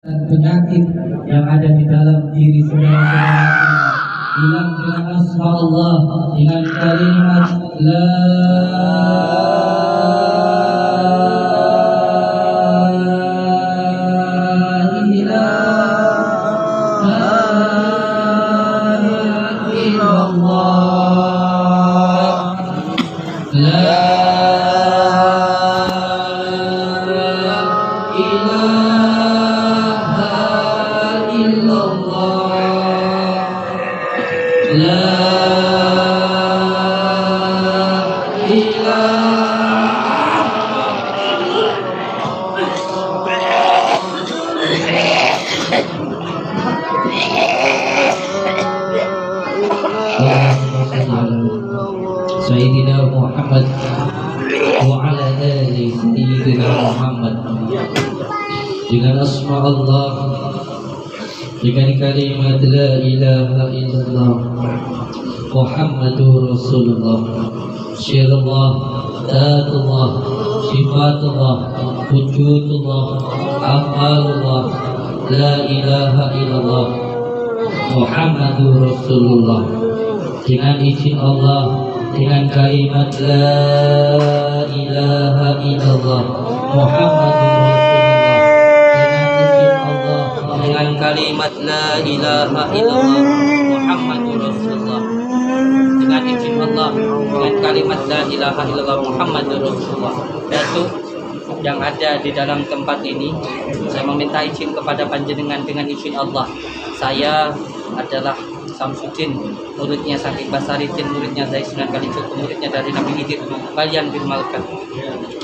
dan penyakit yang ada di dalam diri saudara-saudara hilang dengan asma Allah, dengan kalimat la ilaha illallah, la Sayyidina Muhammad wa ala ali Sayyidina Muhammad. Dengan asma Allah, dengan kalimat la ilaha illallah Muhammadur Rasulullah, syirullah, datullah, sifatullah, wujudullah, afalullah, la ilaha illallah Muhammadur Rasulullah. Dengan izin Allah, dengan kalimat la ilaha illallah Muhammadur Rasulullah. Dengan kalimat la ilaha illallah Muhammadur Rasulullah. Dengan izin Allah, dengan kalimat la ilaha illallah Muhammadur Rasulullah. Datuk yang ada di dalam tempat ini, saya meminta izin kepada panjenengan dengan izin Allah. Saya adalah Samsudin, muridnya Sakib Basaritin, muridnya Zaid Sunan Kalijogo, muridnya dari Nabi Khidir. Kalian firmalkan,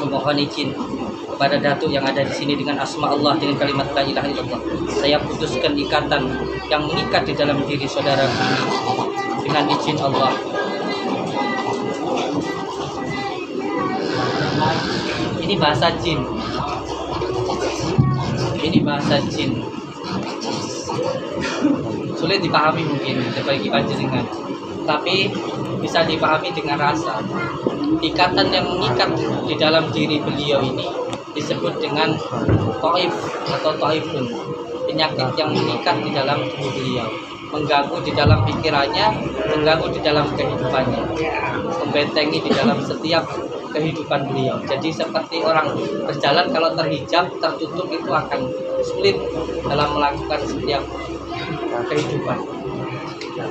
memohon izin kepada Datuk yang ada di sini dengan asma Allah, dengan kalimat la ilaha illallah. Saya putuskan ikatan yang mengikat di dalam diri saudara dengan izin Allah. Ini bahasa jin. Ini bahasa jin. Sulit dipahami mungkin bagi panjenengan, tapi bisa dipahami dengan rasa. Ikatan yang mengikat di dalam diri beliau ini disebut dengan taif atau taifun, penyakit yang mengikat di dalam tubuh beliau, mengganggu di dalam pikirannya, mengganggu di dalam kehidupannya, membentengi di dalam setiap kehidupan beliau. Jadi seperti orang berjalan kalau terhijab, tertutup, itu akan sulit dalam melakukan setiap kehidupan.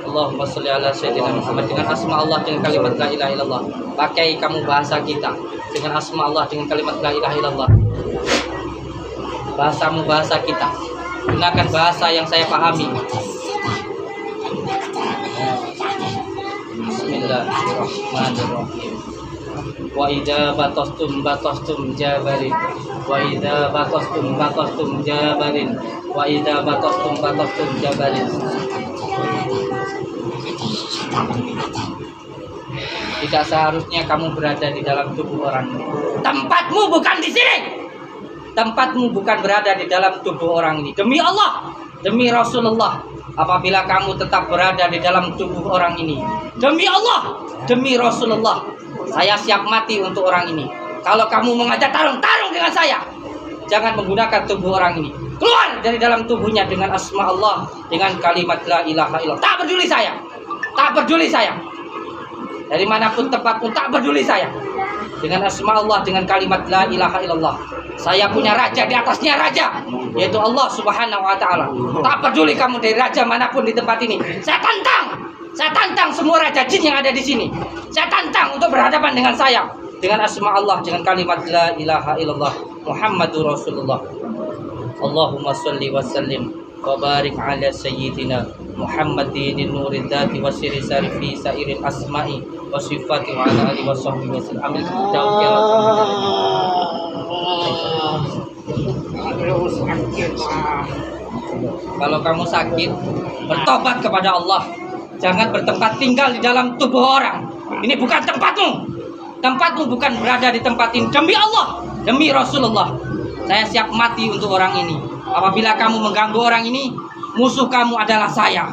Allahumma sholli ala sayyidina Muhammad. Dengan asma Allah, dengan kalimat la ilaha illallah. Pakai kamu bahasa kita dengan asma Allah, dengan kalimat la ilaha illallah. Bahasamu bahasa kita. Gunakan bahasa yang saya pahami. Bismillahirrahmanirrahim. Wa idza batastum jabarin, wa idza batastum jabarin, wa idza batastum jabarin. Tidak seharusnya kamu berada di dalam tubuh orang. Tempatmu bukan di sini. Tempatmu bukan berada di dalam tubuh orang ini. Demi Allah, demi Rasulullah, apabila kamu tetap berada di dalam tubuh orang ini, demi Allah, demi Rasulullah, saya siap mati untuk orang ini. Kalau kamu mengajak tarung dengan saya. Jangan menggunakan tubuh orang ini. Keluar dari dalam tubuhnya dengan asma Allah, dengan kalimat la ilaha illallah. Tak peduli saya. Tak peduli saya. Dari manapun tempatmu, tak peduli saya. Dengan asma Allah, dengan kalimat la ilaha illallah. Saya punya raja, di atasnya raja, yaitu Allah Subhanahu wa ta'ala. Tak peduli kamu dari raja manapun di tempat ini. Saya tantang semua raja jin yang ada di sini. Saya tantang untuk berhadapan dengan saya. Dengan asma Allah, dengan kalimat la ilaha illallah Muhammadur Rasulullah. Allahumma sholli wa sallim wa barik ala sayyidina Muhammadin nuril dzati wa sirri sarifi sairil asma'i wa sifati wa ala alihi wa sahbihi wa sallam. Amin. Kalau kamu sakit, bertobat kepada Allah. Jangan bertempat tinggal di dalam tubuh orang. Ini bukan tempatmu. Tempatmu bukan berada di tempat ini. Demi Allah, demi Rasulullah, saya siap mati untuk orang ini. Apabila kamu mengganggu orang ini, musuh kamu adalah saya.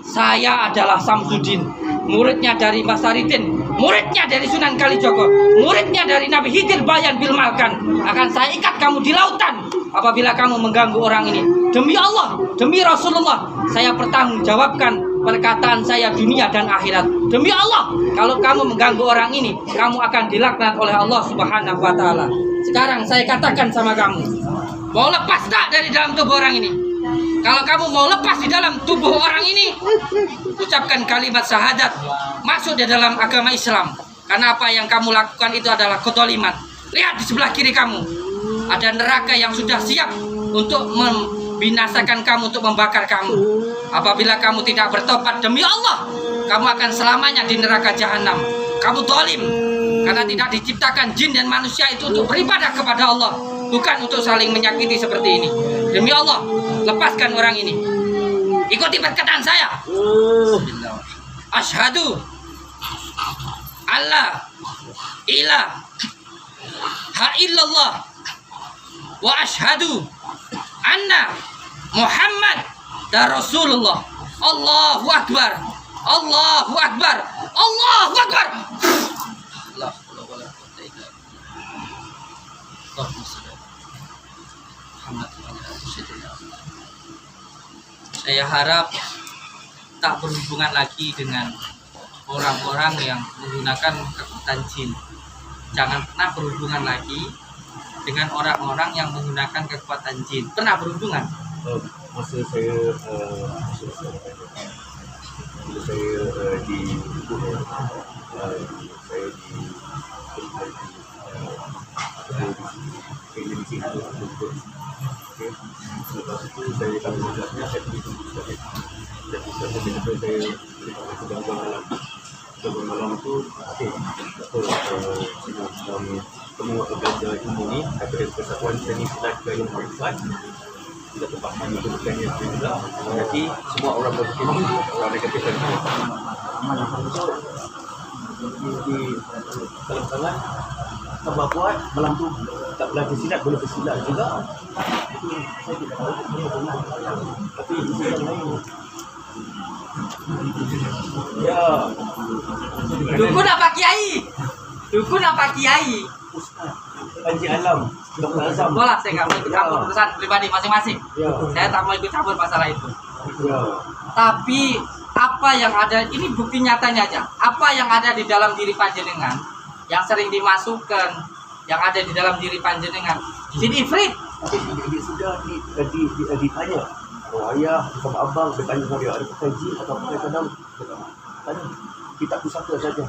Saya adalah Samsudin, muridnya dari Basaritin, muridnya dari Sunan Kalijogo, muridnya dari Nabi Khidir Bayan bil Malkan. Akan saya ikat kamu di lautan apabila kamu mengganggu orang ini. Demi Allah, demi Rasulullah, saya pertanggungjawabkan perkataan saya dunia dan akhirat. Demi Allah, kalau kamu mengganggu orang ini, kamu akan dilaknat oleh Allah Subhanahu wa taala. Sekarang saya katakan sama kamu, mau lepas tak dari dalam tubuh orang ini? Kalau kamu mau lepas di dalam tubuh orang ini, ucapkan kalimat syahadat, masuk di dalam agama Islam. Karena apa yang kamu lakukan itu adalah kezaliman. Lihat di sebelah kiri kamu, ada neraka yang sudah siap untuk membinasakan kamu, untuk membakar kamu. Apabila kamu tidak bertobat, demi Allah, kamu akan selamanya di neraka jahanam. Kamu zalim, karena tidak diciptakan jin dan manusia itu untuk beribadah kepada Allah, bukan untuk saling menyakiti seperti ini. Demi Allah, lepaskan orang ini. Ikuti perkataan saya. Asyhadu alla ilaha illallah wa asyhadu anna Muhammad Rasulullah. Allahu Akbar. Allahu Akbar. Allahu Akbar. Saya harap tak berhubungan lagi dengan orang-orang yang menggunakan kekuatan jin. Jangan pernah berhubungan lagi dengan orang-orang yang menggunakan kekuatan jin. Pernah berhubungan? Masa saya di lepas itu saya kami menjelasnya saya pergi tunggu sekali. Jadi saya sedang malam itu semua belajar ilmu ni daripada Persatuan Seni Silat Gayung Marifat tidak terpaksa menyebutkannya juga. Jadi semua orang berfikir orang negatif dan di dalam sangat tambah kuat malam tu tak belajar silat boleh bersilat juga. Itu saya tidak tahu tapi di yang lain ya dukun apa kiai? Dukun apa kiai? Ustaz Panji Alam Dr. Azam. Bola, saya nggak mau ikut campur urusan pribadi masing-masing. Ya. Saya tak mau ikut campur masalah itu. Ya. Tapi apa yang ada, ini bukti nyatanya aja. Apa yang ada di dalam diri panjenengan, yang sering dimasukkan, yang ada di dalam diri panjenengan, jin ifrit. Tapi dia sudah ditanya. Oh ayah, sama abang, dia tanya sama dia, ada pakai jin atau pakai kadang. Tanya, kita pusaka saja.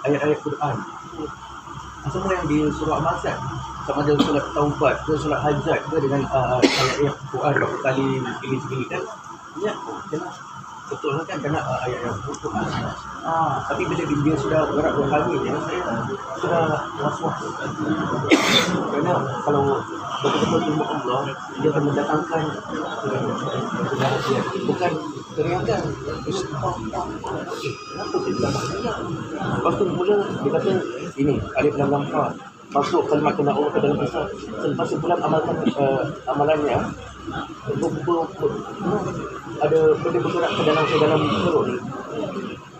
Ayat-ayat Quran. Semua yang di surah Al-Masad. Sama ada solat taubat, ke solat hajat, ke dengan ayat-ayat Quran berapa kali segini kan. Ya, jelas. Betul kan kena ayat-ayat Quran. Tapi bila dia sudah berat berkali, saya sudah was-was. Kerana kalau betul-betul ilmu Allah, dia akan mendatangkan bukan teriakan. Kenapa dia bilang macam. Lepas tu mula dia kata ini alif lam lam fa. Masuk kalimat kena Allah ke dalam Islam. Selepas sebulan amalkan amalannya ada benda bergerak ke dalam perut.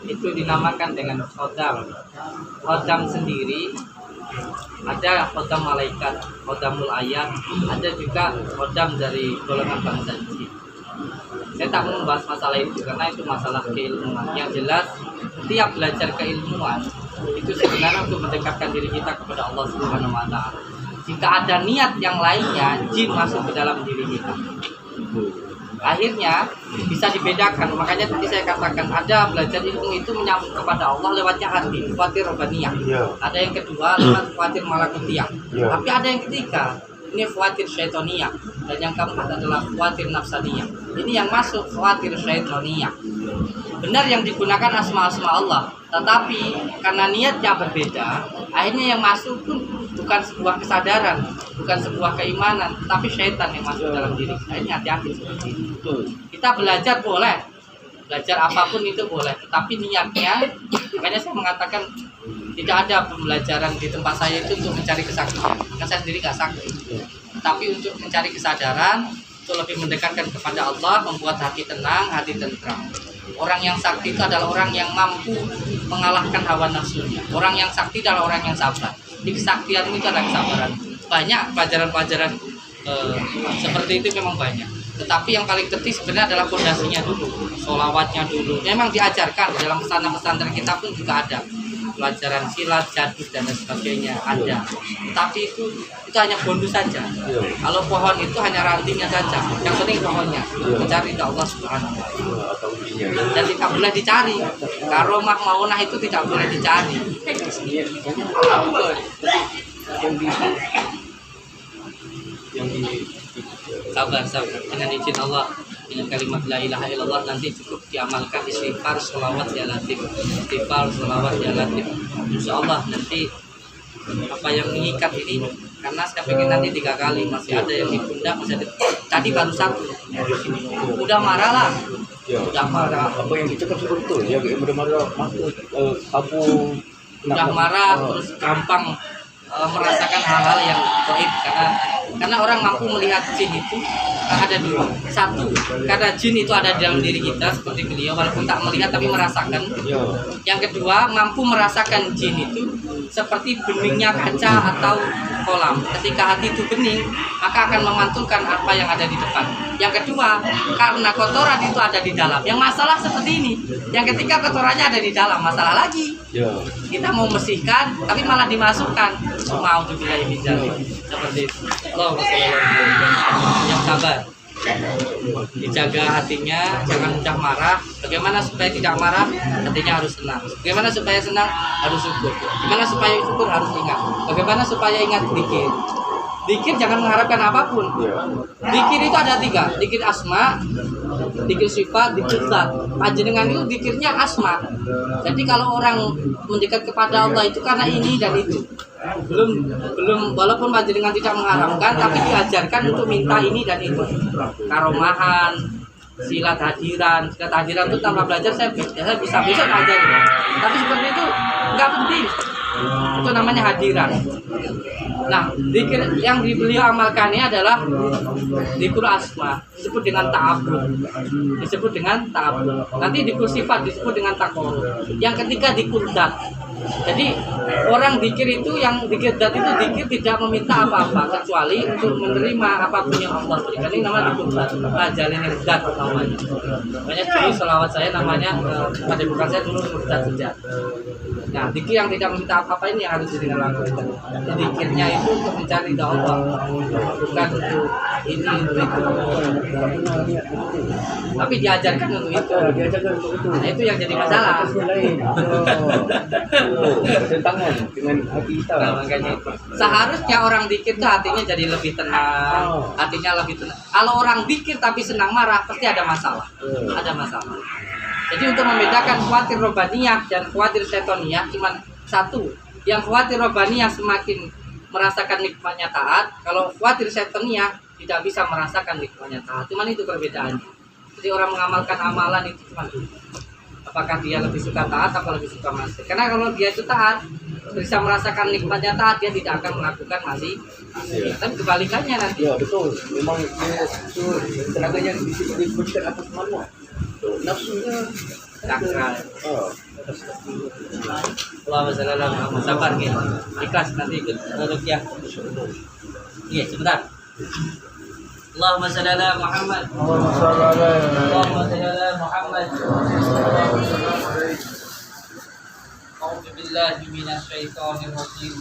Itu dinamakan dengan khodam. Khodam sendiri ada khodam malaikat, khodamul ayat, ada juga khodam dari golongan bangsa jin. Saya tak mau membahas masalah itu karena itu masalah keilmuan. Yang jelas setiap belajar keilmuan itu sebenarnya untuk mendekatkan diri kita kepada Allah Subhanahu wa taala. Jika ada niat yang lainnya, jin masuk ke dalam diri kita. Akhirnya bisa dibedakan. Makanya tadi saya katakan ada belajar ilmu itu menyambut kepada Allah lewatnya hati, khawatir robaniyah. Ada yang kedua lewat khawatir malakutiyah. Tapi ada yang ketiga, ini khawatir syaitoniyah. Dan yang keempat adalah khawatir nafsaniyah. Ini yang masuk khawatir syaitoniyah. Benar yang digunakan asma-asma Allah, tetapi karena niatnya berbeda, akhirnya yang masuk pun bukan sebuah kesadaran, bukan sebuah keimanan, tapi syaitan yang masuk dalam diri. Akhirnya hati-hati seperti itu. Kita belajar boleh, belajar apapun itu boleh, tetapi niatnya, makanya saya mengatakan tidak ada pembelajaran di tempat saya itu untuk mencari kesaktian, karena saya sendiri nggak sakti, tapi untuk mencari kesadaran, untuk lebih mendekatkan kepada Allah, membuat hati tenang, hati tentram. Orang yang sakti itu adalah orang yang mampu mengalahkan hawa nafsunya. Orang yang sakti adalah orang yang sabar. Di kesaktianmu itu ada kesabaran. Banyak pelajaran-pelajaran seperti itu memang banyak. Tetapi yang paling penting sebenarnya adalah fondasinya dulu, sholawatnya dulu. Memang diajarkan dalam pesantren-pesantren kita pun juga ada pelajaran silat, jadid dan lain sebagainya ada. Tapi itu hanya bonus saja. Kalau pohon itu hanya rantingnya saja. Yang penting pohonnya mencari Allah Subhanahu wa Ta'ala. Dan tidak boleh dicari. Karomah maunah itu tidak boleh dicari. Sabar dengan izin Allah, dengan kalimat la ilaha illallah nanti cukup diamalkan istighfar, sholawat, ya latif, istighfar, sholawat, ya latif. Insya Allah nanti apa yang mengikat ini, karena saya pengen nanti 3 kali, masih ada yang di pundak, masih ada. Tadi baru 1 udah marah lah, udah marah. Apa yang kita kan betul ya, udah marah masuk udah marah terus gampang merasakan hal-hal yang gaib, karena orang mampu melihat jin itu ada 2. 1, karena jin itu ada di dalam diri kita seperti beliau, walaupun tak melihat tapi merasakan. Yang kedua, mampu merasakan jin itu seperti beningnya kaca atau kolam. Ketika hati itu bening, maka akan memantulkan apa yang ada di depan. Yang kedua, karena kotoran itu ada di dalam. Yang masalah seperti ini, yang ketika kotorannya ada di dalam, masalah lagi. Kita mau bersihkan, tapi malah dimasukkan. Mau dibilang seperti itu. Allah yang sabar, dijaga hatinya, jangan mudah marah. Bagaimana supaya tidak marah? Hatinya harus senang. Bagaimana supaya senang? Harus syukur. Bagaimana supaya syukur? Harus ingat. Bagaimana supaya ingat zikir? Zikir jangan mengharapkan apapun. Zikir itu ada 3, zikir asma, zikir sifat, zikir zat. Panjenengan itu zikirnya asma. Jadi kalau orang mendekat kepada Allah itu karena ini dan itu. Belum walaupun panjenengan tidak mengharapkan, tapi diajarkan untuk minta ini dan itu. Karomahan, silat hadiran itu tanpa belajar saya bisa besok aja. Tapi seperti itu nggak penting. Itu namanya hadiran. Nah, zikir yang beliau amalkan ini adalah zikir asma, disebut dengan ta'abbud. Nanti zikir sifat disebut dengan taqarrub. Yang ketiga zikir zat. Jadi orang zikir itu, yang zikir zat itu zikir tidak meminta apa-apa kecuali untuk menerima apapun yang Allah berikan. Ini namanya zikir zat. Jalin zat namanya. Banyak dulu selawat saya namanya pada bukan saya dulu zat saja. Nah, zikir yang tidak meminta apa-apa ini yang harus dilakukan. Zikirnya itu untuk mencari Allah, bukan untuk ini untuk itu. Tapi diajarkan untuk itu. Nah, itu yang jadi masalah. Bertentangan dengan hati kita. Nah, makanya seharusnya orang zikir itu hatinya jadi lebih tenang, hatinya lebih tenang. Kalau orang zikir tapi senang marah, pasti ada masalah. Ada masalah. Jadi untuk membedakan khawatir robaniyah dan khawatir setoniyah cuma 1. Yang khawatir robaniyah semakin merasakan nikmatnya taat. Kalau khawatir setoniyah tidak bisa merasakan nikmatnya taat. Cuman itu perbedaannya. Jadi orang mengamalkan amalan itu cuma itu. Apakah dia lebih suka taat atau lebih suka maksiat? Karena kalau dia itu taat, bisa merasakan nikmatnya taat, dia tidak akan melakukan maksiat. Tapi kebalikannya nanti. Ya betul. Memang dia itu tenaganya diberikan atas mana? Nafsunya Sakral. Allahumma shalli ala Muhammad. Sabar gitu. Ikhlas nanti ikut ruqyah. Iya, sebentar. Allahumma shalli ala Muhammad. Allahumma shalli ala Muhammad. A'udzu billahi minasy syaithanir rajim.